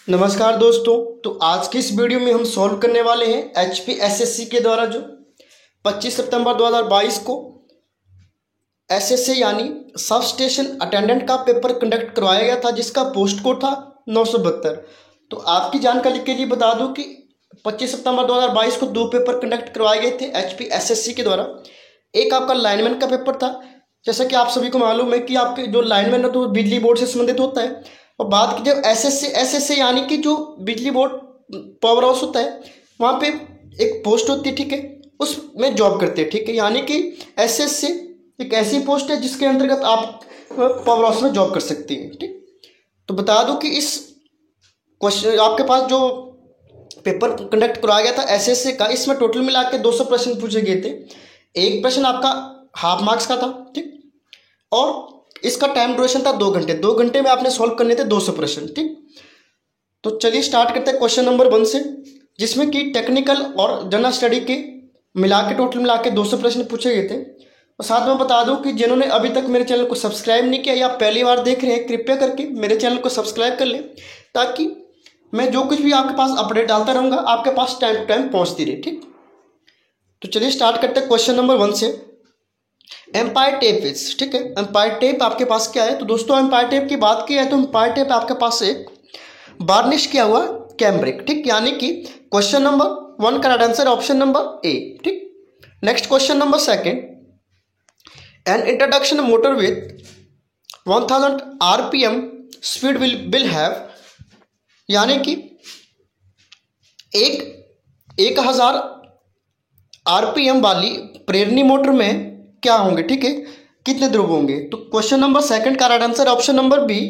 नमस्कार दोस्तों। तो आज की इस वीडियो में हम सॉल्व करने वाले हैं एचपीएसएससी के द्वारा जो 25 सितंबर 2022 को एसएससी यानी सब स्टेशन अटेंडेंट का पेपर कंडक्ट करवाया गया था, जिसका पोस्ट कोड था 972। तो आपकी जानकारी के लिए बता दूं कि 25 सितंबर 2022 को दो पेपर कंडक्ट करवाए गए थे एचपीएसएससी के द्वारा। एक आपका लाइनमैन का पेपर था, जैसा कि आप सभी को मालूम है कि आपके जो लाइनमैन है तो बिजली बोर्ड से संबंधित होता है। और बात की जब एसएससी यानी कि जो बिजली बोर्ड पावर हाउस होता है, वहाँ पे एक पोस्ट होती है, ठीक है, उसमें जॉब करते हैं, ठीक है। यानी कि एसएससी एक ऐसी पोस्ट है जिसके अंतर्गत आप पावर हाउस में जॉब कर सकते हैं, ठीक। तो बता दूं कि इस क्वेश्चन आपके पास जो पेपर कंडक्ट करवाया गया था एसएससी का, इसमें टोटल मिला के 200 प्रश्न पूछे गए थे। एक प्रश्न आपका हाफ मार्क्स का था, ठीक, और इसका टाइम ड्यूरेशन था 2 घंटे। 2 घंटे में आपने सॉल्व करने थे 200 प्रश्न, ठीक। तो चलिए स्टार्ट करते हैं क्वेश्चन नंबर 1 से, जिसमें कि टेक्निकल और जनरल स्टडी के टोटल मिला के 200 प्रश्न पूछे गए थे। और साथ में बता दूं कि जिन्होंने अभी तक मेरे चैनल को सब्सक्राइब नहीं किया या पहली बार देख रहे हैं, कृपया करके मेरे चैनल को सब्सक्राइब कर लें, ताकि मैं जो कुछ भी आपके पास अपडेट डालता रहूँगा आपके पास टाइम टू टाइम पहुँचती रहे, ठीक। तो चलिए स्टार्ट करते हैं क्वेश्चन नंबर 1 से। एम्पायर टेप इज, ठीक है, एम्पायर टेप आपके पास क्या है? तो दोस्तों एम्पायर टेप की बात की है तो एम्पायर टेप आपके पास एक बार्निश किया हुआ कैमब्रिक, ठीक। यानी कि क्वेश्चन नंबर 1 का right answer option number A, ठीक। Next question number 2, an induction motor with 1000 RPM speed will have, यानी कि 1000 आरपीएम वाली प्रेरणी मोटर में क्या होंगे, ठीक है, कितने ध्रुव होंगे? तो क्वेश्चन नंबर 2 का right answer option number B,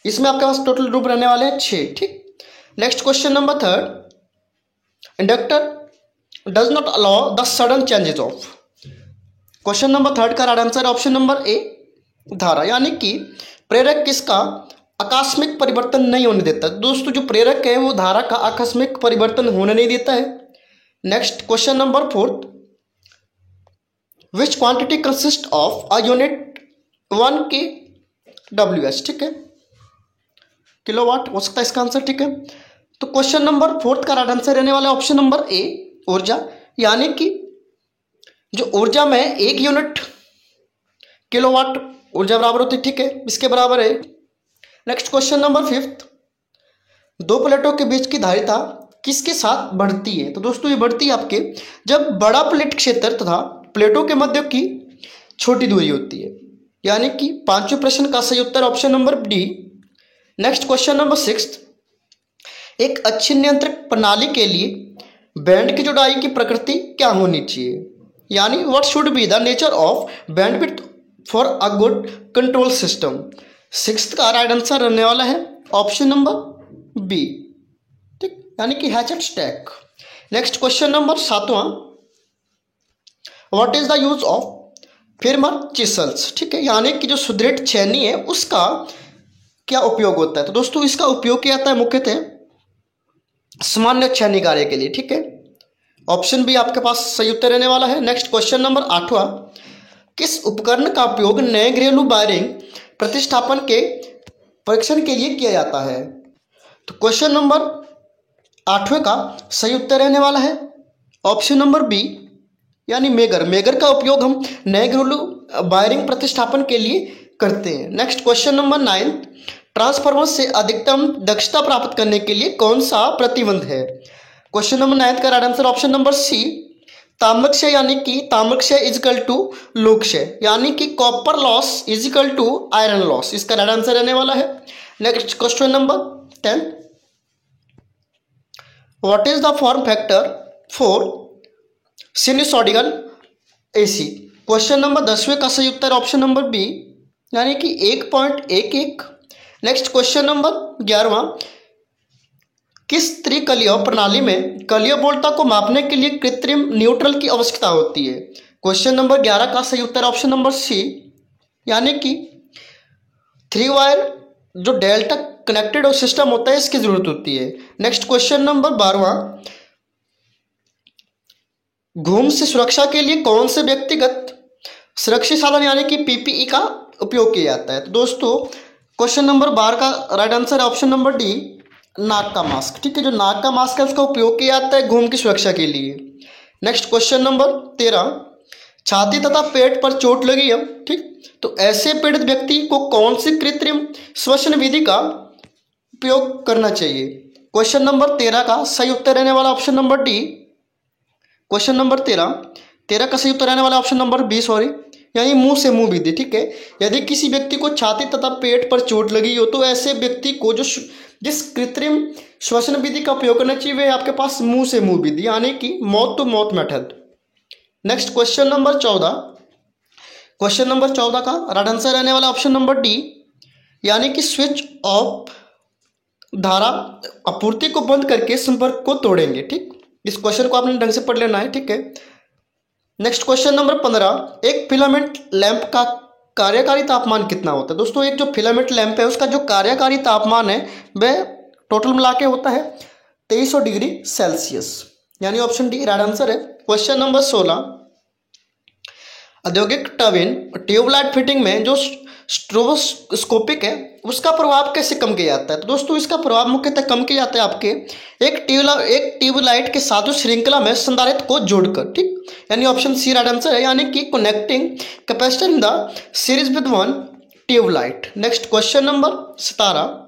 इसमें आपके पास टोटल ध्रुव रहने वाले हैं 6, ठीक। Next question number 3, inductor does not allow the sudden changes of. Question number 3 का राइट आंसर ऑप्शन नंबर ए, धारा, यानी कि प्रेरक किसका आकस्मिक परिवर्तन नहीं होने देता। दोस्तों जो प्रेरक है वो धारा का आकस्मिक परिवर्तन होने नहीं देता है। Next question number 4, which quantity consist of a unit 1 kWh, ठीक है, किलोवाट हो सकता है इसका आंसर, ठीक है। तो क्वेश्चन नंबर 4 का राइट आंसर रहने वाला ऑप्शन नंबर ए, ऊर्जा, यानी कि जो ऊर्जा में 1 यूनिट किलोवाट ऊर्जा बराबर होती है, ठीक है, इसके बराबर है। नेक्स्ट क्वेश्चन नंबर 5, दो प्लेटों के बीच की धारिता किसके साथ बढ़ती है? तो दोस्तों ये बढ़ती है आपके जब बड़ा प्लेट क्षेत्र तथा प्लेटों के मध्य की छोटी दूरी होती है, यानी कि 5वें प्रश्न का सही उत्तर option number D. Next question number 6, एक अच्छी नियंत्रक प्रणाली के लिए बैंड की जुड़ाई की प्रकृति क्या होनी चाहिए, यानी what should be the nature of bandwidth for a good control system. 6th का राइट आंसर रहने वाला है ऑप्शन नंबर बी, ठीक, यानी कि hatchet stack. Next question number 7वां, what is the use of firmer chisels, ठीक है, यानी कि जो सुदृढ़ छेनी है उसका क्या उपयोग होता है? तो दोस्तों इसका उपयोग किया जाता है मुख्यतः सामान्य छेनी कार्य के लिए, ठीक है, ऑप्शन बी आपके पास सही उत्तर रहने वाला है। नेक्स्ट क्वेश्चन नंबर 8वां, किस उपकरण का उपयोग नए घरेलू वायरिंग प्रतिष्ठापन के परीक्षण के लिए किया जाता है? तो क्वेश्चन नंबर 8वें का सही उत्तर रहने वाला है ऑप्शन नंबर बी, यानी मेगर का उपयोग हम नए घरेलू वायरिंग प्रतिष्ठापन के लिए करते हैं। नेक्स्ट क्वेश्चन नंबर 9, ट्रांसफार्मर से अधिकतम दक्षता प्राप्त करने के लिए कौन सा प्रतिबंध है? क्वेश्चन नंबर 9 का right answer option number C, ताम्र क्षय, यानी कि ताम्र क्षय इजिकल टू लोक क्षय, यानी कि copper loss equal to iron loss, इसका राइट आंसर रहने वाला है। Next question number 10, what is the form factor for sinusoidal AC. Question number 10वें का सही उत्तर ऑप्शन नंबर बी, यानी कि 1.11। नेक्स्ट क्वेश्चन नंबर 11वां, किस त्रिकलीय प्रणाली में कलीय बोलता को मापने के लिए कृत्रिम न्यूट्रल की आवश्यकता होती है? क्वेश्चन नंबर 11 का सही उत्तर ऑप्शन नंबर सी, यानी कि 3 वायर जो डेल्टा कनेक्टेड सिस्टम होता है इसकी जरूरत होती है। नेक्स्ट क्वेश्चन नंबर 12वां, घूम से सुरक्षा के लिए कौन से व्यक्तिगत सुरक्षित साधन यानी कि पीपीई का उपयोग किया जाता है? तो दोस्तों क्वेश्चन नंबर 12 का राइट आंसर है ऑप्शन नंबर डी, नाक का मास्क, ठीक है। जो नाक का मास्क है उसका उपयोग किया जाता है घूम की सुरक्षा के लिए। नेक्स्ट क्वेश्चन नंबर 13, छाती तथा पेट पर चोट लगी है, ठीक, तो ऐसे पीड़ित व्यक्ति को कौन सी कृत्रिम श्वसन विधि का उपयोग करना चाहिए? क्वेश्चन नंबर 13 का सही उत्तर रहने वाला option number D. Question number 13 का सही उत्तर रहने वाला ऑप्शन नंबर बी, सॉरी, यानी मुंह से मुंह विधि, ठीक है। यदि किसी व्यक्ति को छाती तथा पेट पर चोट लगी हो तो ऐसे व्यक्ति को जो जिस कृत्रिम श्वसन विधि का उपयोग करना चाहिए वह आपके पास मुंह से मुंह विधि, यानी कि mouth to mouth method. Next question number 14, question number 14 का राइट आंसर रहने वाला ऑप्शन नंबर डी, यानी कि स्विच ऑफ धारा आपूर्ति को बंद करके संपर्क को तोड़ेंगे, ठीक। इस क्वेश्चन को आपने ढंग से पढ़ लेना है, ठीक है। नेक्स्ट क्वेश्चन नंबर 15, एक फिलामेंट लैंप का कार्यकारी तापमान कितना होता है? दोस्तों एक जो फिलामेंट लैंप है उसका जो कार्यकारी तापमान है वह टोटल मिला के होता है 2300 डिग्री सेल्सियस, यानी ऑप्शन डी राइट आंसर है। क्वेश्चन नंबर 16, औद्योगिक टर्बाइन ट्यूबलाइट फिटिंग में जो स्ट्रोबोस्कोपिक है उसका प्रभाव कैसे कम किया जाता है? तो दोस्तों इसका प्रभाव मुख्यतः कम किया जाता है आपके एक ट्यूबलाइट के साथ श्रृंखला में संधारित्र को जोड़कर, ठीक, यानी ऑप्शन सी राइट आंसर है, यानी कि connecting capacitor in the series with one tubelight. Next question number 17,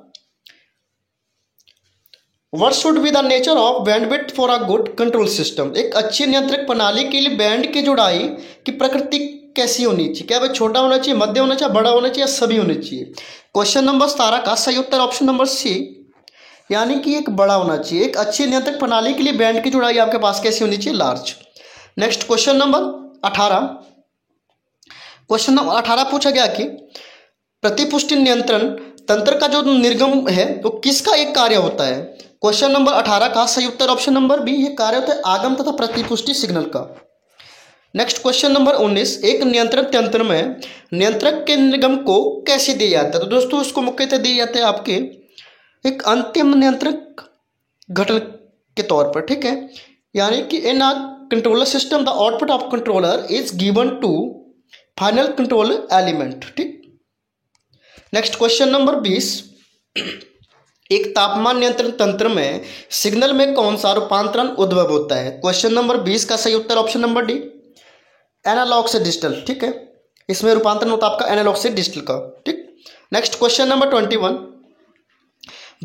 what should be the nature of bandwidth for a good control system? एक अच्छी नियंत्रक प्रणाली के लिए बैंड की जुड़ाई की प्रकृति कैसी होनी चाहिए? क्या वह छोटा होना चाहिए, मध्य होना चाहिए, बड़ा होना चाहिए, सभी होने चाहिए? क्वेश्चन नंबर 17 का सही उत्तर ऑप्शन नंबर सी, यानी कि एक बड़ा होना चाहिए। एक अच्छी नियंत्रक प्रणाली के लिए बैंड की जुड़ाई आपके पास कैसी होनी चाहिए? Large. Next question number 18, question number 18 पूछा गया कि प्रतिपुष्टि नियंत्रण तंत्र का जो निर्गम है तो किसका एक कार्य होता है? क्वेश्चन नंबर 18 का सही उत्तर ऑप्शन नंबर बी, ये कार्य होता है आगम तथा प्रतिपुष्टि सिग्नल का। नेक्स्ट क्वेश्चन नंबर 19, एक नियंत्रण तंत्र में नियंत्रक के निर्गम को कैसे दिया जाता है? तो दोस्तों उसको मुख्यतः दिए जाते हैं आपके एक अंतिम नियंत्रक घटक के तौर पर, ठीक है, यानी कि in a controller system the output of controller is given to final control element, ठीक। नेक्स्ट क्वेश्चन नंबर 20, एक तापमान नियंत्रण तंत्र में सिग्नल में कौन सा रूपांतरण उद्भव होता है? क्वेश्चन नंबर 20 का सही उत्तर ऑप्शन नंबर डी, एनालॉग से डिजिटल, ठीक है। इसमें रूपांतरण होता है आपका एनालॉग से डिजिटल का, ठीक। नेक्स्ट क्वेश्चन नंबर 21,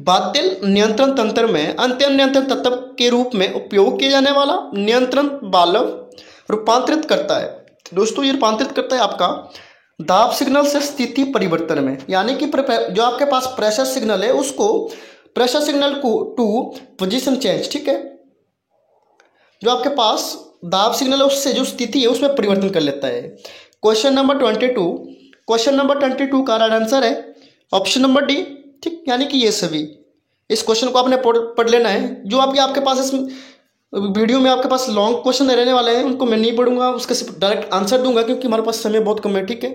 बाध्य नियंत्रण तंत्र में अंतिम नियंत्रण तत्व के रूप में उपयोग किया जाने वाला नियंत्रण बाल्व रूपांतरित करता है। दोस्तों ये रूपांतरित करता है आपका दाब सिग्नल से स्थिति परिवर्तन में, यानी कि जो आपके पास प्रेशर सिग्नल है उसको प्रेशर सिग्नल को टू पोजीशन चेंज, ठीक है। जो आपके पास दाब सिग्नल है उससे जो स्थिति है उसमें परिवर्तन कर लेता है। क्वेश्चन नंबर 22, क्वेश्चन नंबर 22 का राइट आंसर है ऑप्शन नंबर डी, ठीक, यानी कि ये सभी। इस क्वेश्चन को आपने पढ़ लेना है। जो अभी आपके पास इस वीडियो में आपके पास लॉन्ग क्वेश्चन रहने वाले हैं उनको मैं नहीं पढ़ूंगा, उसका सिर्फ डायरेक्ट आंसर दूंगा क्योंकि हमारे पास समय बहुत कम है, ठीक है।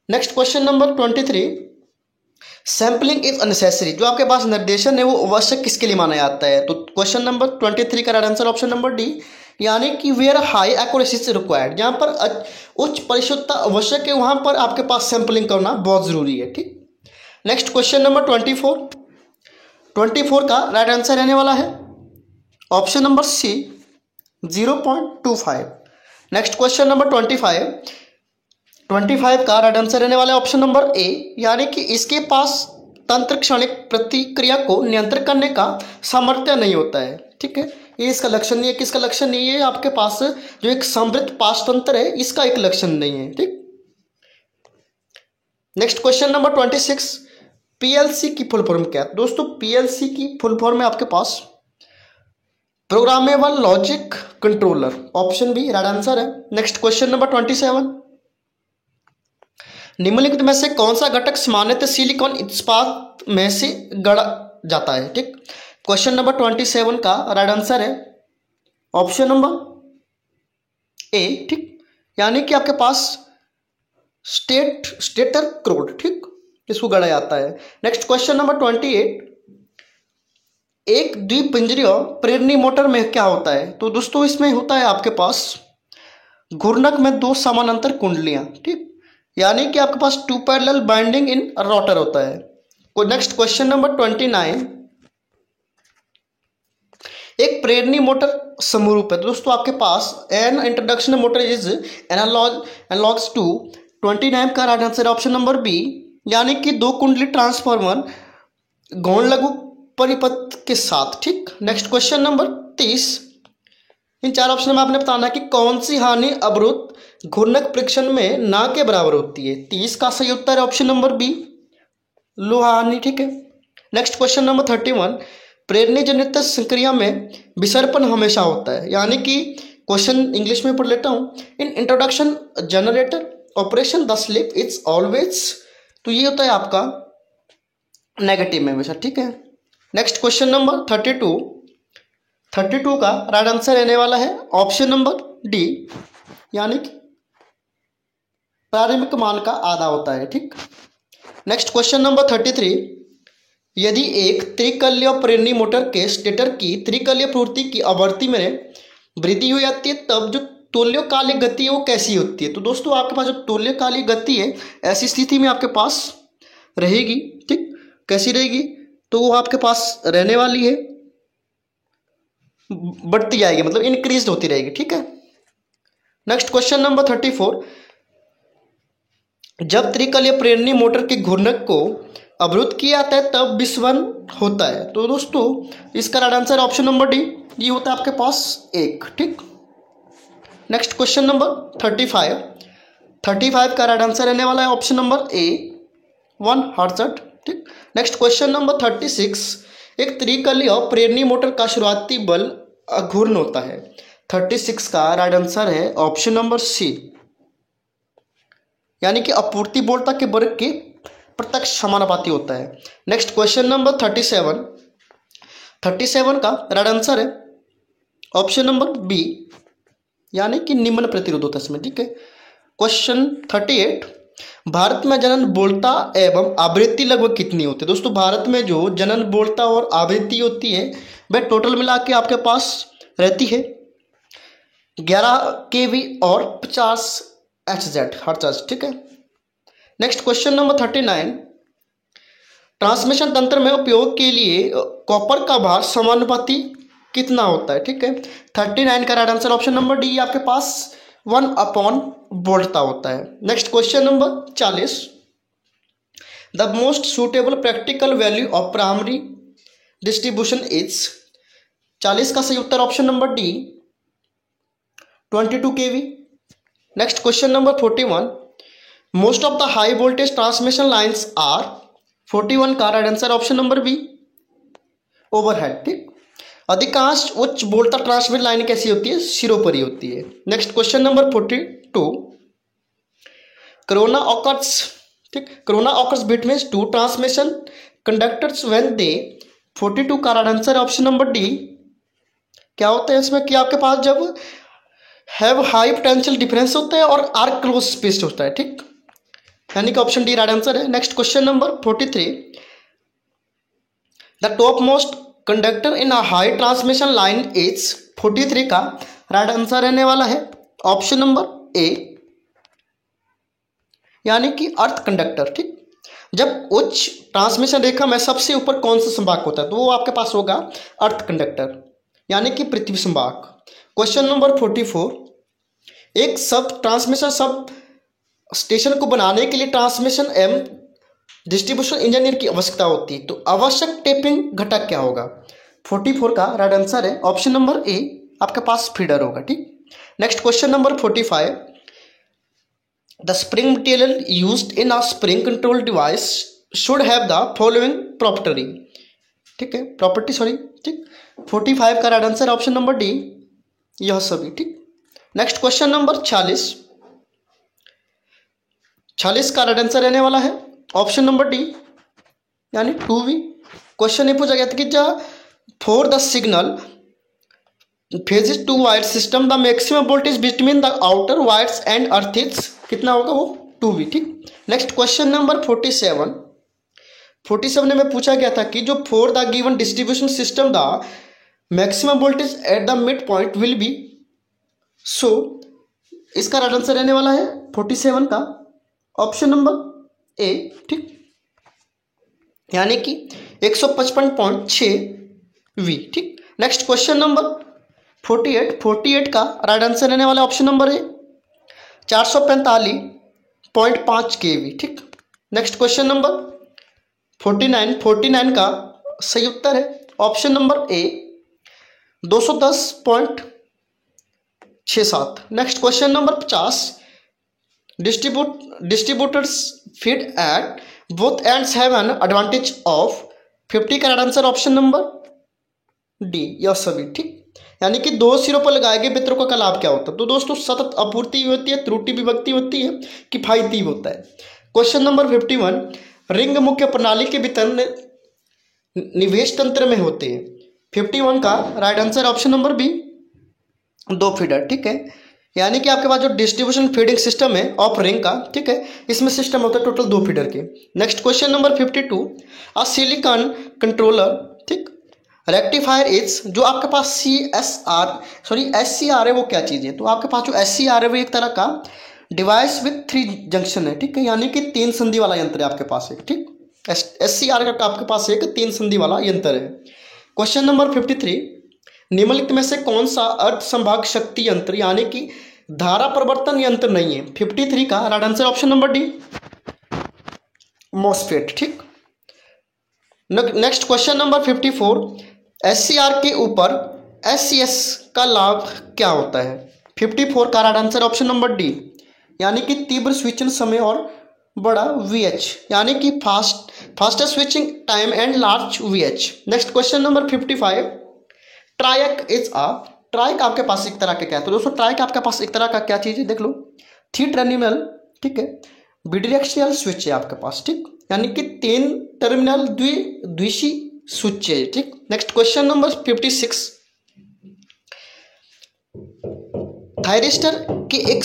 Next question number 23, sampling is unnecessary, जो आपके पास निर्देशन है वो आवश्यक किसके लिए माना जाता है? तो क्वेश्चन नंबर 23 का right answer option number D, यानी कि where high accuracy is required, जहाँ पर उच्च परिशुद्धता आवश्यक है वहाँ पर आपके पास सैम्पलिंग करना बहुत जरूरी है, ठीक। नेक्स्ट क्वेश्चन नंबर 24 का राइट आंसर रहने वाला है option number C, 0.25। Next question number 25 का राइट आंसर रहने वाला है ऑप्शन नंबर ए, यानी कि इसके पास तंत्र क्षणिक प्रतिक्रिया को नियंत्रित करने का सामर्थ्य नहीं होता है, ठीक है। ये इसका लक्षण नहीं है। किसका लक्षण नहीं है? आपके पास जो एक समृद्ध पाश तंत्र है इसका एक लक्षण नहीं है, ठीक। नेक्स्ट क्वेश्चन नंबर 26, पीएलसी की फुल फॉर्म क्या है? दोस्तों पीएलसी की फुल फॉर्म है आपके पास programmable logic controller, option B right answer है। नेक्स्ट क्वेश्चन नंबर 27, निम्नलिखित में से कौन सा घटक सामान्यतः सिलिकॉन इस्पात में से गढ़ा जाता है, ठीक। क्वेश्चन नंबर 27 का राइट आंसर है ऑप्शन नंबर ए, ठीक, यानी कि आपके पास स्टेटर क्रोड, ठीक, इसको गढ़ा जाता है। नेक्स्ट क्वेश्चन नंबर 28, एक द्विपिंजरीय प्रेरणी मोटर में क्या होता है? तो दोस्तों इसमें होता है आपके पास घूर्णक में दो समानांतर कुंडलियां, ठीक, यानी कि आपके पास 2 पैरेलल बाइंडिंग इन रोटर होता है। नेक्स्ट क्वेश्चन नंबर 29, प्रेरणी मोटर समरूप है। तो दोस्तों आपके पास an induction motor is analogous to 29 का right answer option number B, यानी कि दो कुंडली ट्रांसफार्मर गौण लघु परिपथ के साथ। ठीक, नेक्स्ट क्वेश्चन नंबर 30। इन चार ऑप्शन में आपने बताना कि कौन सी हानि अवरुद्ध घूर्णक परीक्षण में ना के बराबर होती है। 30 का सही उत्तर है ऑप्शन नंबर बी, लोहा हानि। ठीक है, नेक्स्ट क्वेश्चन नंबर 31। प्रेरणी जनित संक्रिया में विसर्पण हमेशा होता है, यानी कि क्वेश्चन इंग्लिश में पढ़ लेता हूँ। In introduction generator operation the slip is always, तो ये होता है आपका नेगेटिव में हमेशा। ठीक है, नेक्स्ट क्वेश्चन नंबर 32 का राइट आंसर रहने वाला है ऑप्शन नंबर डी, यानी कि प्रारंभिक मान का आधा होता है। ठीक, नेक्स्ट क्वेश्चन नंबर 33। यदि एक त्रिकलीय प्रेरणी मोटर के स्टेटर की त्रिकलीय प्रवृत्ति की आवृत्ति में वृद्धि हो जाती है, तब जो तुल्यकालिक गति है वो कैसी होती है। तो दोस्तों आपके पास जो तुल्यकालिक गति है ऐसी स्थिति में आपके पास रहेगी। ठीक, कैसी रहेगी, तो वो आपके पास रहने वाली है, बढ़ती जाएगी, मतलब इंक्रीज होती रहेगी। ठीक है, नेक्स्ट क्वेश्चन नंबर 34। जब त्रिकलीय प्रेरणी मोटर के घूर्णक को अवरुद्ध किया जाता है तब विस्मरण होता है। तो दोस्तों इसका right answer option number D, ये होता है आपके पास 1। ठीक, नेक्स्ट क्वेश्चन नंबर 35 का राइट आंसर रहने वाला है ऑप्शन नंबर ए 1 ठीक, नेक्स्ट क्वेश्चन नंबर 36। एक त्रिकलीय प्रेरणी मोटर का शुरुआती बल अघूर्ण होता है। 36 का राइट आंसर है ऑप्शन नंबर सी, यानी कि आपूर्ति बोल्ता के वर्ग के प्रत्यक्ष समानुपाती होता है। नेक्स्ट क्वेश्चन नंबर 37 का राइट आंसर है ऑप्शन नंबर बी, यानी कि निम्न प्रतिरोध होता है इसमें। ठीक है, क्वेश्चन 38। भारत में जनन बोल्ता एवं आवृत्ति लगभग कितनी होती है। दोस्तों भारत में जो जनन बोल्ता और आवृत्ति होती है वह टोटल मिला के आपके पास रहती है 11 kV और 50 Hz हर्ट्ज। ठीक है, नेक्स्ट क्वेश्चन नंबर 39। ट्रांसमिशन तंत्र में उपयोग के लिए कॉपर का भार समानुपाती कितना होता है। ठीक है, 39 का right answer option number D आपके पास 1/वोल्टा होता है। Next question number 40। The most suitable practical value of primary distribution is, 40 का सही उत्तर option number D 22 kV। Next question number 41। Most of the high voltage transmission lines are, 41 का right answer option number B overhead. ठीक, अधिकांश उच्च वोल्टा transmission line कैसी होती है, सिरोपरी होती है। Next question number 42। Corona occurs, ठीक, corona occurs between two transmission conductors when they, 42 का right answer option number D क्या होता है इसमें कि आपके पास जब हैव हाई पोटेंशियल डिफरेंस होता है और आर क्लोज स्पेस्ड होता है। ठीक, यानी कि ऑप्शन डी राइट आंसर है। Next question number 43। The top most conductor in a high transmission line is, 43 का राइट आंसर रहने वाला है ऑप्शन नंबर ए, यानी कि अर्थ कंडक्टर। ठीक, जब उच्च ट्रांसमिशन रेखा में सबसे ऊपर कौन सा संभाग होता है तो वो आपके पास होगा अर्थ कंडक्टर, यानी कि पृथ्वी संभाग। Question number 44। एक सब ट्रांसमिशन सब स्टेशन को बनाने के लिए ट्रांसमिशन एवं डिस्ट्रीब्यूशन इंजीनियर की आवश्यकता होती है, तो आवश्यक टेपिंग घटक क्या होगा। 44 का राइट आंसर है ऑप्शन नंबर ए आपके पास फीडर होगा। ठीक, next question number 45। The spring material used in a spring control device should have the following property. ठीक है, प्रॉपर्टी सॉरी। ठीक, 45 का right answer option number D यह सभी। ठीक, नेक्स्ट क्वेश्चन नंबर 46 का राइट आंसर रहने वाला है ऑप्शन नंबर डी, यानी 2V। क्वेश्चन ये पूछा गया था कि for the signal phases two wire system the maximum voltage between the outer wires and earth is, कितना होगा वो 2V। ठीक, नेक्स्ट क्वेश्चन नंबर 47 में पूछा गया था कि जो for the given distribution system the maximum voltage at the mid point will be, so इसका राइट आंसर रहने वाला है 47 का ऑप्शन नंबर ए। ठीक, यानी कि 155.6V। ठीक, नेक्स्ट क्वेश्चन नंबर 48 का राइट आंसर रहने वाला ऑप्शन नंबर ए 445.5 kV। ठीक। नेक्स्ट क्वेश्चन नंबर 49 का सही उत्तर है option number A 210.67। Next question number 50 distributors feed at both ends have an advantage of 50 का right answer option number D यह सभी। ठीक। यानी कि दो सिरों पर लगाए गए वितरकों का लाभ क्या होता है? तो दोस्तों सतत आपूर्ति होती है, त्रुटि विभक्ति होती है, किफायती होता है। क्वेश्चन नंबर 51 रिंग मुख्य प्रणाली के वितरण निवेश तंत्र में होते हैं। 51 का right answer option number B 2 feeder. ठीक है। यानी कि आपके पास जो डिस्ट्रीब्यूशन फीडिंग सिस्टम है ऑफ रिंग का, ठीक है, इसमें सिस्टम होता है टोटल 2 फीडर के। Next question number 52 a silicon controller, ठीक, रेक्टिफायर इज, जो आपके पास SCR है वो क्या चीज़ है? तो आपके पास जो SCR है वो एक तरह का डिवाइस विथ 3 जंक्शन है। ठीक है। यानी कि 3 संधि वाला यंत्र है आपके पास एक। ठीक। SCR का आपके पास एक 3 संधि वाला यंत्र है। क्वेश्चन नंबर 53 निम्नलिखित में से कौन सा अर्ध संभाग शक्ति यंत्र यानी कि धारा परिवर्तन यंत्र नहीं है? 53 का right answer option number D MOSFET. ठीक। नेक्स्ट क्वेश्चन नंबर 54 SCR के ऊपर SCS का लाभ क्या होता है? 54 का right answer option number D यानी कि तीव्र स्विचिंग समय और बड़ा VH यानी कि faster switching time and large VH। Next question number 55 ट्रायक is a, ट्रायक आपके पास एक तरह का क्या है? तो दोस्तों ट्रायक आपके पास एक तरह का क्या चीज़ है? देख लो 3 टर्मिनल, ठीक है, बिडिरेक्शनल स्विच है आपके पास। ठीक। यानी कि 3 टर्मिनल द्विदिशी स्विच है। ठीक। नेक्स्ट क्वेश्चन नंबर 56 थायरिस्टर की एक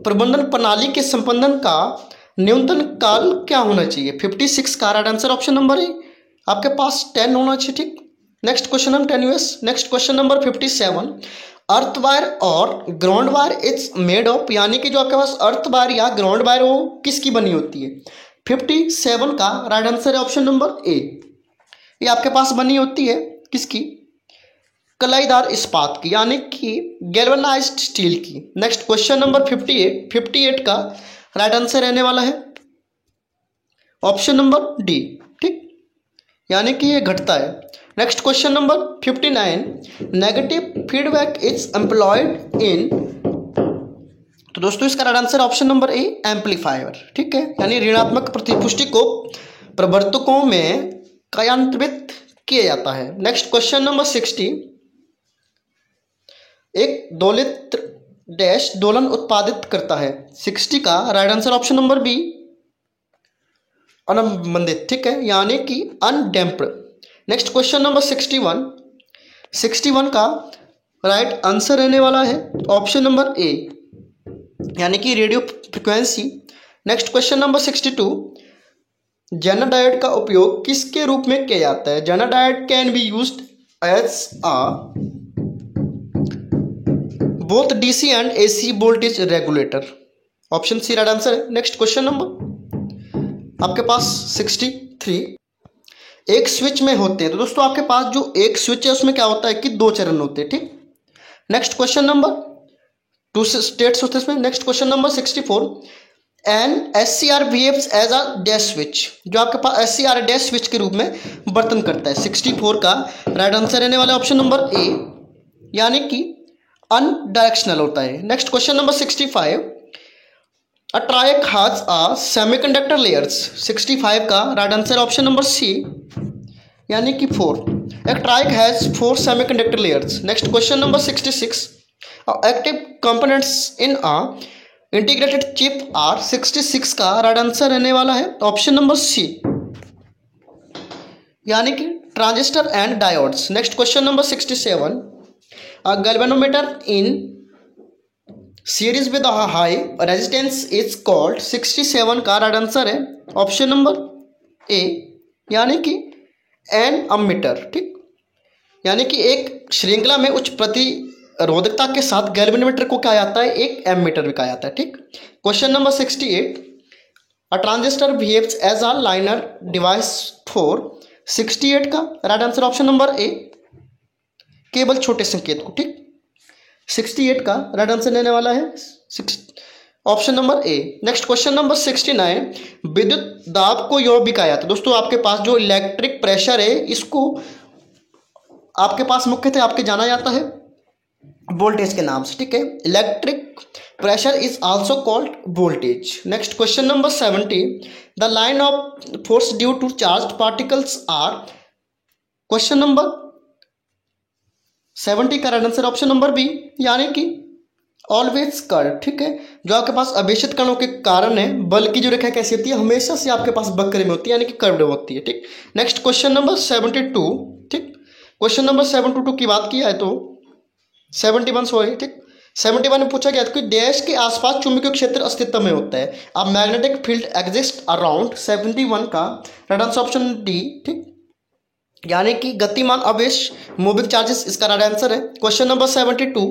प्रबंधन प्रणाली के संपादन का न्यूनतम काल क्या होना चाहिए? 56 का right answer option number A आपके पास 10 होना चाहिए। ठीक। Next question number 10 US। Next question number 57 earth wire और ground wire it's made of, यानी कि जो आपके पास अर्थ वायर या ग्राउंड वायर वो किसकी बनी होती है? 57 का राइट आंसर है ऑप्शन नंबर ए, ये आपके पास बनी होती है किसकी? कलाईदार इस्पात की, यानी कि गैल्वेनाइज्ड स्टील की। नेक्स्ट क्वेश्चन नंबर 58 का राइट आंसर रहने वाला है ऑप्शन नंबर डी। ठीक। यानी कि ये घटता है। Next question number 59 negative feedback is employed in, तो दोस्तों इसका right answer option number A amplifier. ठीक है। यानी ऋणात्मक प्रतिपुष्टि को प्रवर्तकों में कार्यान्वित किया जाता है। नेक्स्ट क्वेश्चन नंबर 60 एक दोलित डैश दोलन उत्पादित करता है। 60 का right answer option number B अनबंधित। ठीक है। यानी कि अनडैम्प्ड। नेक्स्ट क्वेश्चन नंबर 61 का राइट आंसर रहने वाला है ऑप्शन नंबर ए यानी कि radio frequency. Next question number 62 zener diode का उपयोग किसके रूप में किया जाता है? Zener diode can be used as a both DC and AC voltage regulator. Option C right answer है। नेक्स्ट क्वेश्चन नंबर आपके पास 63 एक स्विच में होते हैं। तो दोस्तों आपके पास जो एक स्विच है उसमें क्या होता है कि 2 चरण होते हैं। ठीक। नेक्स्ट क्वेश्चन नंबर 2 स्टेट्स होते हैं इसमें। Next question number 64 an SCR behaves as a dash switch, जो आपके पास SCR डैश स्विच के रूप में बर्तन करता है। 64 का राइट आंसर रहने वाला ऑप्शन नंबर ए यानी कि अनडायरेक्शनल होता है। Next question number 65 a triac has a semiconductor layers. 65 का right answer option number C यानी कि 4। एक triac has 4 semiconductor layers. Next question number 66 active components in a integrated chip are. 66 का right answer रहने वाला है ऑप्शन नंबर सी यानी कि transistor and diodes. Next question number 67 a galvanometer in series with high resistance is called. 67 का right answer है option number A यानी कि एन अमीटर। ठीक। यानी कि एक श्रृंखला में उच्च प्रतिरोधकता के साथ गैल्वेनोमीटर को क्या जाता है? एक एमीटर भी कहा जाता है। ठीक। Question number 68 a transistor behaves as a linear device for. 68 का right answer option number A केवल छोटे संकेत को, ठीक। 68 का राइट आंसर लेने वाला है ऑप्शन नंबर ए। नेक्स्ट क्वेश्चन नंबर 69, विद्युत दाब को यौगिक भी कहा जाता है। दोस्तों आपके पास जो इलेक्ट्रिक प्रेशर है इसको आपके पास मुख्यतः आपके जाना जाता है वोल्टेज के नाम से, ठीक है। Electric pressure is also called voltage. Next question number 70, the line of force due to charge particles are. Question number 70 का right answer option number B, यानी कि ऑलवेज कर्व, ठीक है। जो आपके पास अवेशित कणों के कारण है, बल की जो रेखा कैसी होती है, हमेशा से आपके पास वक्र में होती है, यानी कि कर्व्ड होती है, ठीक। नेक्स्ट क्वेश्चन नंबर 72, ठीक। क्वेश्चन नंबर 72 की बात की है तो 71 सॉरी, ठीक। 71 में पूछा गया था कि देश के आसपास चुंबकीय क्षेत्र अस्तित्व में होता है, अब मैग्नेटिक फील्ड एग्जिस्ट अराउंड। 71 का राइट आंसर ऑप्शन डी, ठीक, यानी कि गतिमान आवेश मूविंग चार्जेस इसका राइट आंसर है। Question number 72,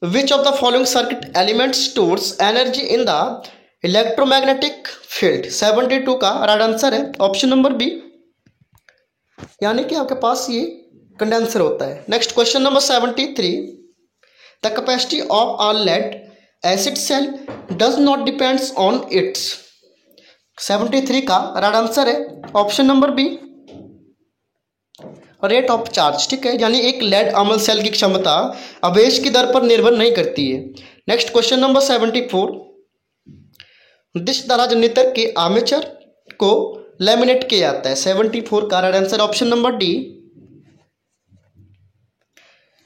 which of the following circuit element stores energy in the electromagnetic field. 72 का राइट आंसर है ऑप्शन नंबर बी, यानी कि आपके पास ये कंडेंसर होता है। Next question number 73, the capacity of a lead acid cell does not depends on its. 73 का राइट आंसर है option number B, rate of charge, ठीक है, यानी एक लेड अम्ल सेल की क्षमता आवेश की दर पर निर्भर नहीं करती है। नेक्स्ट क्वेश्चन नंबर 74, जिस तरह जनरेटर के आर्मेचर को लैमिनेट किया जाता है। 74 का right answer option number D,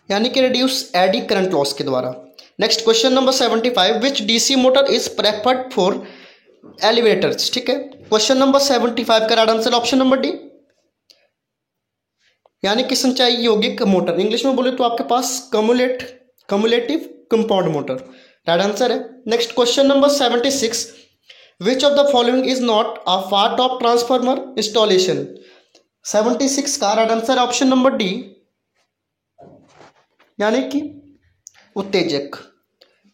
यानी कि रिड्यूस एडी करंट लॉस के द्वारा। Next question number 75, which DC motor is preferred for elevators, ठीक है। क्वेश्चन नंबर 75 का right answer option number D, यानी कि संचाई यौगिक मोटर, इंग्लिश में बोले तो आपके पास cumulative compound motor right answer है। Next question number 76, which of the following is not a part of transformer installation. 76 का right answer option number D, यानी कि उत्तेजक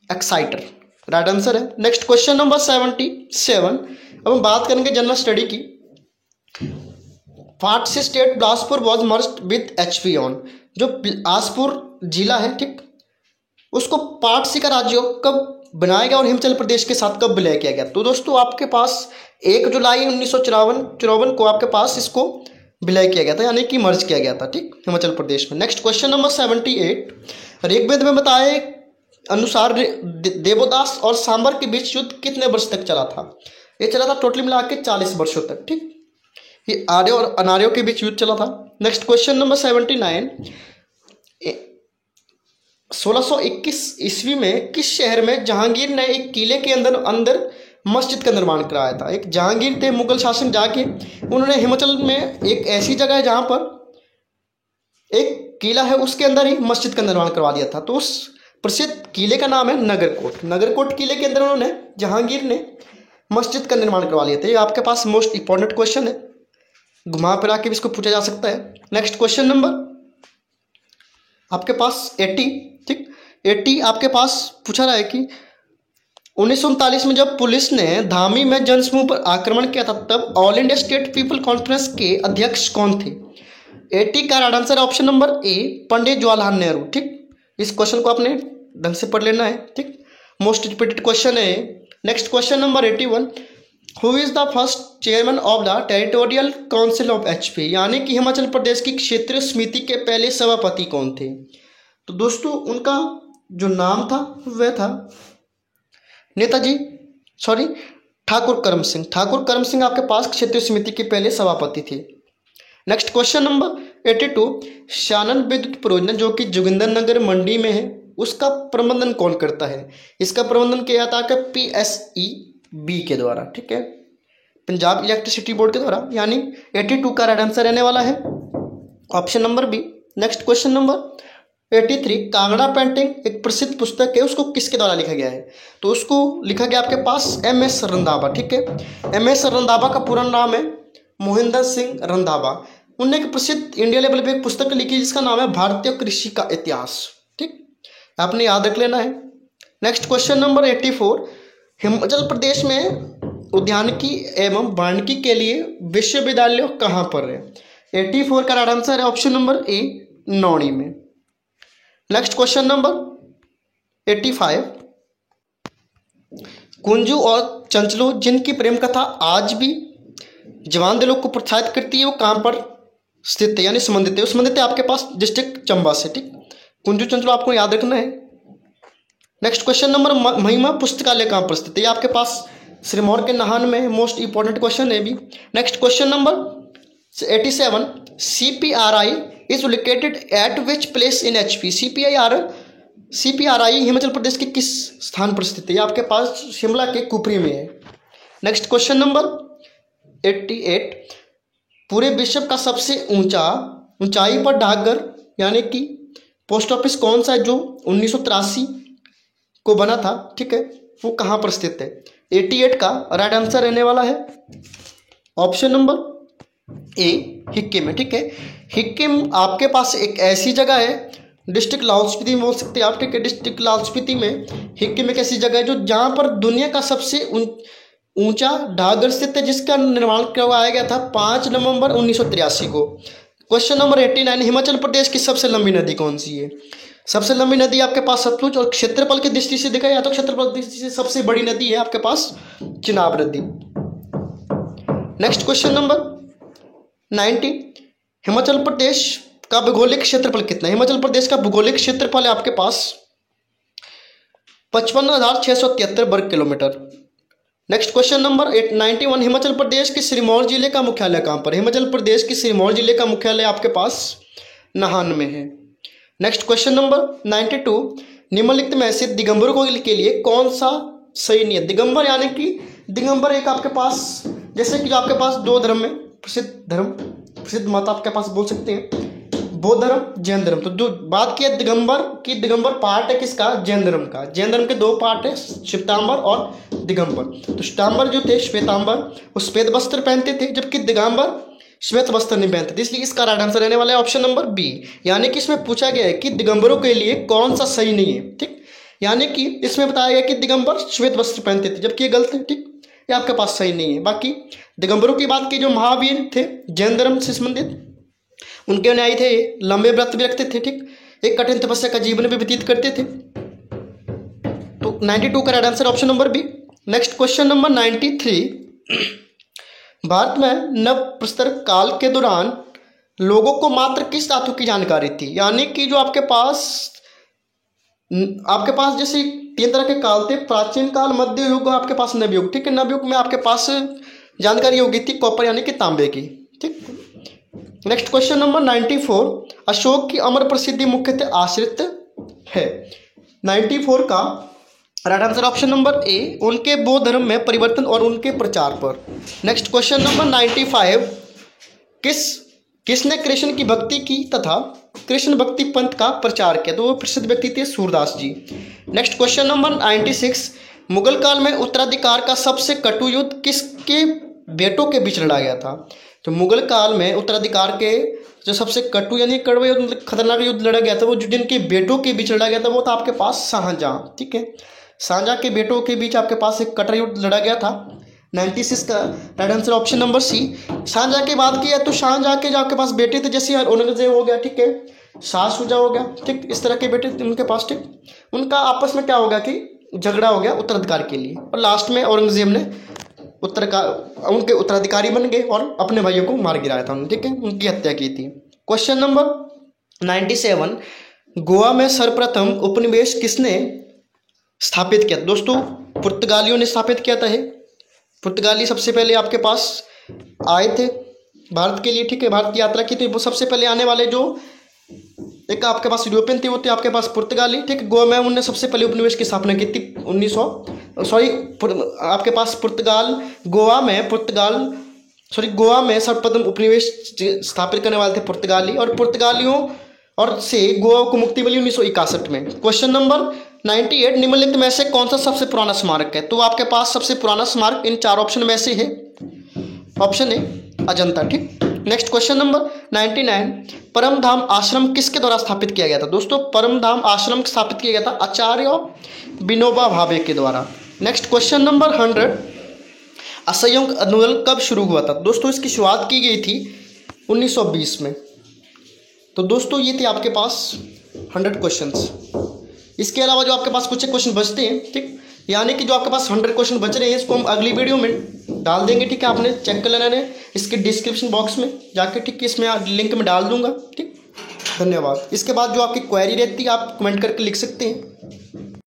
एक्साइटर राइट आंसर है। नेक्स्ट क्वेश्चन नंबर 77, अब हम बात करेंगे जनरल स्टडी की। Part C state Bilaspur was merged with HP on. जो बिलासपुर जिला है, ठीक, उसको पार्टसी का राज्य कब बनाया गया और हिमाचल प्रदेश के साथ कब विलय किया गया। तो दोस्तों आपके पास 1 जुलाई 1954 को आपके पास इसको विलय किया गया था, यानी कि मर्ज किया गया था, ठीक, हिमाचल प्रदेश में। नेक्स्ट क्वेश्चन नंबर 78, ऋग्वेद में बताए अनुसार देवोदास और सांबर के बीच युद्ध कितने वर्ष तक चला था। ये चला था टोटली मिला के 40 वर्षों तक, ठीक। ये आर्यों और अनार्यों के बीच युद्ध चला था। नेक्स्ट क्वेश्चन नंबर 79, 1621 ईस्वी में किस शहर में जहांगीर ने एक किले के अंदर मस्जिद का निर्माण कराया था। एक जहांगीर थे मुगल शासक, जाके उन्होंने हिमाचल में एक ऐसी जगह है जहां पर एक किला है, उसके अंदर ही मस्जिद का निर्माण करवा दिया था। तो उस प्रसिद्ध किले का नाम है नगरकोट। नगरकोट किले के अंदर उन्होंने जहांगीर ने मस्जिद का निर्माण करवा लिया था। ये आपके पास मोस्ट इंपॉर्टेंट क्वेश्चन है, घुमा फिरा के भी इसको पूछा जा सकता है। नेक्स्ट क्वेश्चन नंबर आपके पास 80, ठीक, 80 आपके पास पूछा रहा है कि 1939 में जब पुलिस ने धामी में जनसमूह पर आक्रमण किया था, तब all India state people conference के अध्यक्ष कौन थे। 80 का right answer option number A, Pandit Jawaharlal Nehru, ठीक। इस क्वेश्चन को आपने ढंग से पढ़ लेना है, ठीक, मोस्ट रिपीटेड क्वेश्चन है। Next question number 81, who is the first chairman of the territorial council of HP, यानी कि हिमाचल प्रदेश की क्षेत्रीय समिति के पहले सभापति कौन थे। तो दोस्तों उनका जो नाम था वह था ठाकुर करम सिंह। ठाकुर करम सिंह आपके पास क्षेत्रीय समिति के पहले सभापति थे। नेक्स्ट क्वेश्चन नंबर 82, शानन विद्युत परियोजना जो कि जोगिंदरनगर मंडी में है, उसका प्रबंधन कौन करता है। इसका प्रबंधन किया जाता है PSEB के द्वारा, ठीक है, पंजाब इलेक्ट्रिसिटी बोर्ड के द्वारा, यानी 82 का राइट आंसर रहने वाला है option number B. Next question number 83, Kangra painting एक प्रसिद्ध पुस्तक है, उसको किसके द्वारा लिखा गया है। तो उसको लिखा गया आपके पास MS रंधावा, ठीक है। MS रंधावा का पूरा नाम है मोहिंदर सिंह रंधावा। उन्होंने एक प्रसिद्ध इंडिया लेवल पे एक पुस्तक लिखी जिसका नाम है भारतीय कृषि का इतिहास, ठीक, आपने याद रख लेना है। Next question number 84, Himachal Pradesh में उद्यानिकी एवं वानिकी के लिए विश्वविद्यालय कहाँ पर है। 84 का राइट आंसर है ऑप्शन नंबर ए, नौणी में। नेक्स्ट क्वेश्चन नंबर 85, कुंजू और चंचलो जिनकी प्रेम कथा आज भी जवान दिलों को प्रोत्साहित करती है, वो कहाँ पर स्थित है यानी संबंधित है? संबंधित है आपके पास डिस्ट्रिक्ट चंबा से। ठीक, कुंजू चंचलो आपको याद रखना है। नेक्स्ट क्वेश्चन नंबर, महिमा पुस्तकालय कहाँ पर स्थित है? आपके पास सिरमौर के नाहन में, मोस्ट इंपॉर्टेंट क्वेश्चन है भी। Next question number 87, CPRI is located at which place in HP? CPRI Himachal Pradesh के किस स्थान पर स्थित है? आपके पास शिमला के कुफरी में है। नेक्स्ट क्वेश्चन नंबर 88, पूरे विश्व का सबसे ऊंचाई पर डाकघर यानी कि पोस्ट ऑफिस कौन सा है जो 1983 को बना था? ठीक है, वो कहाँ पर स्थित है? 88 का राइट आंसर रहने वाला है ऑप्शन नंबर ए, हिक्किम में। ठीक है, हिक्किम आपके पास एक ऐसी जगह है, डिस्ट्रिक्ट लाहौल स्पीति में बोल सकते हैं आप। ठीक है, डिस्ट्रिक्ट लाहौल स्पीति में हिक्किम एक ऐसी जगह है जो जहाँ पर दुनिया का सबसे ऊंचा डाकघर स्थित है, जिसका निर्माण करवाया गया था 5 नवंबर 1983 को। क्वेश्चन नंबर 89, हिमाचल प्रदेश की सबसे लंबी नदी कौन सी है? सबसे लंबी नदी आपके पास सतलुज, और क्षेत्रफल की दृष्टि से देखा जाए तो क्षेत्रफल की दृष्टि से सबसे बड़ी नदी है आपके पास चिनाब नदी। Next question number 90, Himachal Pradesh का भौगोलिक क्षेत्रफल कितना है? हिमाचल प्रदेश का भौगोलिक क्षेत्रफल है आपके पास 55,673 वर्ग kilometre. Next question number 91, Himachal Pradesh के सिरमौर जिले का मुख्यालय कहाँ पर? हिमाचल प्रदेश के सिरमौर जिले का मुख्यालय आपके पास नाहन में है। नेक्स्ट क्वेश्चन नंबर 92, निम्नलिखित में से दिगंबरों के लिए कौन सा सही नहीं है? दिगंबर यानी कि दिगंबर एक आपके पास, जैसे कि जो आपके पास दो धर्म में प्रसिद्ध मत आपके पास बोल सकते हैं, बौद्ध धर्म, जैन धर्म। तो जो बात की दिगंबर की, दिगंबर पार्ट है किसका? जैन धर्म का। जैन धर्म के दो पार्ट है, श्वेतांबर और दिगंबर। तो श्वेतांबर जो थे, श्वेतांबर वो श्वेत वस्त्र पहनते थे, जबकि दिगंबर श्वेत वस्त्र नहीं पहनते थे। इसलिए इसका राइट आंसर रहने वाला है ऑप्शन नंबर बी, यानी कि इसमें पूछा गया है कि दिगंबरों के लिए कौन सा सही नहीं है। ठीक, यानी कि इसमें बताया गया कि दिगंबर श्वेत वस्त्र पहनते थे, जबकि ये गलत है। ठीक, ये आपके पास सही नहीं है। बाकी दिगंबरों की बात की, जो महावीर थे जैन धर्म से संबंधित, उनके अनुयायी थे, लंबे व्रत भी रखते थे। ठीक, एक कठिन तपस्या का जीवन भी व्यतीत करते थे। तो 92 का right answer option number B. Next question number 93, Bharat में नव प्रस्तर काल के दौरान लोगों को मात्र किस धातु की जानकारी थी? यानी कि जो आपके पास जैसे 3 तरह के काल थे, प्राचीन काल, मध्य युग, आपके पास नवयुग। ठीक है, नवयुग में आपके पास जानकारी होगी थी कॉपर यानी कि तांबे की। ठीक, नेक्स्ट क्वेश्चन नंबर 94, अशोक की अमर प्रसिद्धि मुख्यतः आश्रित है। 94 का राइट आंसर ऑप्शन नंबर ए, उनके बौद्ध धर्म में परिवर्तन और उनके प्रचार पर। नेक्स्ट क्वेश्चन नंबर 95, किसने कृष्ण की भक्ति की तथा कृष्ण भक्ति पंथ का प्रचार किया? तो वो प्रसिद्ध व्यक्ति थे सूरदास जी। नेक्स्ट क्वेश्चन नंबर 96, मुगल काल में उत्तराधिकार का सबसे कटु युद्ध किसके बेटों के बीच लड़ा गया था? तो मुगल काल में उत्तराधिकार के जो सबसे कटु यानी कड़वे युद्ध, खतरनाक युद्ध लड़ा गया था, वो जो जिनके बेटों के बीच लड़ा गया था वो था आपके पास शाहजहां। ठीक है, शाहजहां के बेटों के बीच आपके पास एक कटर युद्ध लड़ा गया था। 96 का right answer option number C. Shahjahan की बात की है तो शाहजहां के जो आपके पास बेटे थे, जैसे औरंगजेब हो गया, ठीक है, शाह शुजा हो गया, ठीक, इस तरह के बेटे थे उनके पास। ठीक, उनका आपस में क्या हो गया कि झगड़ा हो गया उत्तराधिकार के लिए, और लास्ट में औरंगजेब ने उनके उत्तराधिकारी बन गए और अपने भाइयों को मार गिराया था उन्होंने। ठीक है, उनकी हत्या की थी। क्वेश्चन नंबर 97, गोवा में सर्वप्रथम उपनिवेश किसने स्थापित किया? दोस्तों, पुर्तगालियों ने स्थापित किया था। पुर्तगाली सबसे पहले आपके पास आए थे भारत के लिए। ठीक है, भारत की यात्रा की थी। वो सबसे पहले आने वाले जो एक आपके पास यूरोपियन थे, वो थे आपके पास पुर्तगाली। ठीक, गोवा में उन्होंने सबसे पहले उपनिवेश की स्थापना की थी आपके पास गोवा में सर्वप्रथम उपनिवेश स्थापित करने वाले थे पुर्तगाली, और पुर्तगालियों और से गोवा को मुक्ति मिली 1961 में। क्वेश्चन नंबर 98, निम्नलिखित में से कौन सा सबसे पुराना स्मारक है? तो आपके पास सबसे पुराना स्मारक इन 4 ऑप्शन में से है ऑप्शन ए, अजंता। ठीक, नेक्स्ट क्वेश्चन नंबर 99, परमधाम आश्रम किसके द्वारा स्थापित किया गया था? दोस्तों, परमधाम आश्रम स्थापित किया गया था आचार्य विनोबा भावे के द्वारा। नेक्स्ट क्वेश्चन नंबर 100, असहयोग आंदोलन कब शुरू हुआ था? दोस्तों, इसकी शुरुआत की गई थी 1920 में। तो दोस्तों ये थे आपके पास 100 क्वेश्चंस। इसके अलावा जो आपके पास कुछ क्वेश्चन बचते हैं, ठीक, यानी कि जो आपके पास 100 क्वेश्चन बच रहे हैं इसको हम अगली वीडियो में डाल देंगे, ठीक है। आपने चेक कर लेना है इसके डिस्क्रिप्शन बॉक्स में जाके, ठीक, इसमें लिंक में डाल दूंगा, ठीक। धन्यवाद। इसके बाद जो आपकी क्वेरी रहती है आप कमेंट करके लिख सकते हैं।